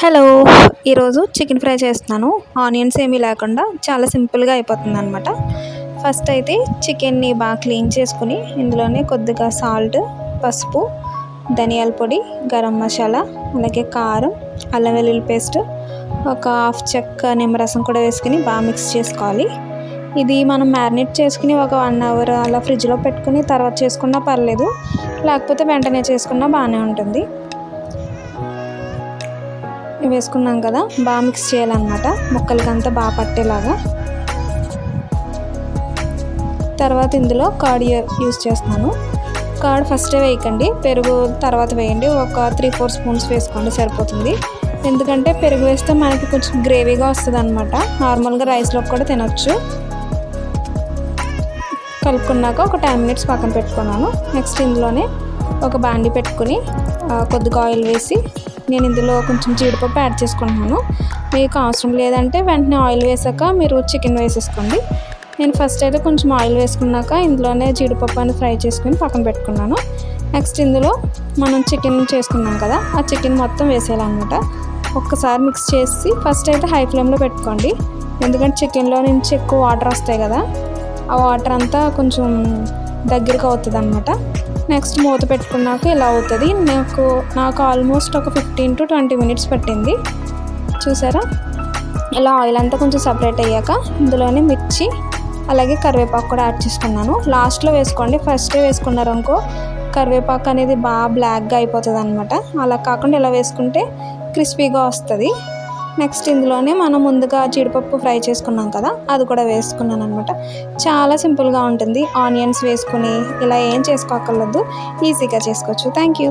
Hello! ఈరోజు chicken fry చేస్తున్నాను. Onions ఏమీ లేకుండా చాలా సింపుల్‌గా అయిపోతుందనమాట. ఫస్ట్ అయితే చికెన్‌ని బాగా క్లీన్ చేసుకొని ఇందులోనే కొద్దిగా సాల్ట్, పసుపు, ధనియాల పొడి, గరం మసాలా, అలాగే కారం, అల్లం వెల్లుల్లి పేస్ట్, ఒక హాఫ్ చెక్క నిమ్మరసం కూడా వేసుకొని బాగా మిక్స్ చేసుకోవాలి. ఇది మనం మ్యారినేట్ చేసుకుని ఒక 1 అవర్ అలా ఫ్రిడ్జ్‌లో పెట్టుకొని తర్వాత చేసుకున్నా పర్లేదు. లేకపోతే వెంటనే చేసుకున్నా బాగానే ఉంటుంది. వేసుకున్నాం కదా, బాగా మిక్స్ చేయాలన్నమాట ముక్కలకంతా బాగా పట్టేలాగా. తర్వాత ఇందులో కర్డ్ యూస్ చేస్తున్నాను. కర్డ్ ఫస్టే వేయకండి, పెరుగు తర్వాత వేయండి. ఒక 3-4 స్పూన్స్ వేసుకోండి సరిపోతుంది. ఎందుకంటే పెరుగు వేస్తే మనకి కొంచెం గ్రేవీగా వస్తుంది అనమాట. నార్మల్గా రైస్లోకి కూడా తినొచ్చు. కలుపుకున్నాక ఒక 10 మినిట్స్ పక్కన పెట్టుకున్నాను. నెక్స్ట్ ఇందులోనే ఒక బాండి పెట్టుకుని కొద్దిగా ఆయిల్ వేసి నేను ఇందులో కొంచెం జీడిపప్పు యాడ్ చేసుకుంటున్నాను. మీకు అవసరం లేదంటే వెంటనే ఆయిల్ వేసాక మీరు చికెన్ వేసేసుకోండి. నేను ఫస్ట్ అయితే కొంచెం ఆయిల్ వేసుకున్నాక ఇందులోనే జీడిపప్పు అని ఫ్రై చేసుకుని పక్కన పెట్టుకున్నాను. నెక్స్ట్ ఇందులో మనం చికెన్ చేసుకున్నాం కదా, ఆ చికెన్ మొత్తం వేసేయాలన్నమాట. ఒక్కసారి మిక్స్ చేసి ఫస్ట్ అయితే హై ఫ్లేమ్లో పెట్టుకోండి. ఎందుకంటే చికెన్లో నుంచి ఎక్కువ వాటర్ వస్తాయి కదా, ఆ వాటర్ అంతా కొంచెం దగ్గరికి అవుతుంది అనమాట. నెక్స్ట్ మూత పెట్టుకున్నాక ఇలా అవుతుంది. నాకు ఆల్మోస్ట్ ఒక 15 to 20 మినిట్స్ పట్టింది. చూసారా, ఇలా ఆయిల్ అంతా కొంచెం సపరేట్ అయ్యాక ఇందులోనే మిర్చి అలాగే కరివేపాకు కూడా యాడ్ చేసుకున్నాను. లాస్ట్లో వేసుకోండి, ఫస్టే వేసుకున్నారనుకో కరివేపాకు అనేది బాగా బ్లాక్గా అయిపోతుంది అనమాట. అలా కాకుండా ఇలా వేసుకుంటే క్రిస్పీగా వస్తుంది. నెక్స్ట్ ఇందులోనే మనం ముందుగా జీడిపప్పు ఫ్రై చేసుకున్నాం కదా, అది కూడా వేసుకున్నాను అనమాట. చాలా సింపుల్గా ఉంటుంది. ఆనియన్స్ వేసుకుని ఇలా ఏం చేసుకోక్కర్లేదు, ఈజీగా చేసుకోవచ్చు. Thank you.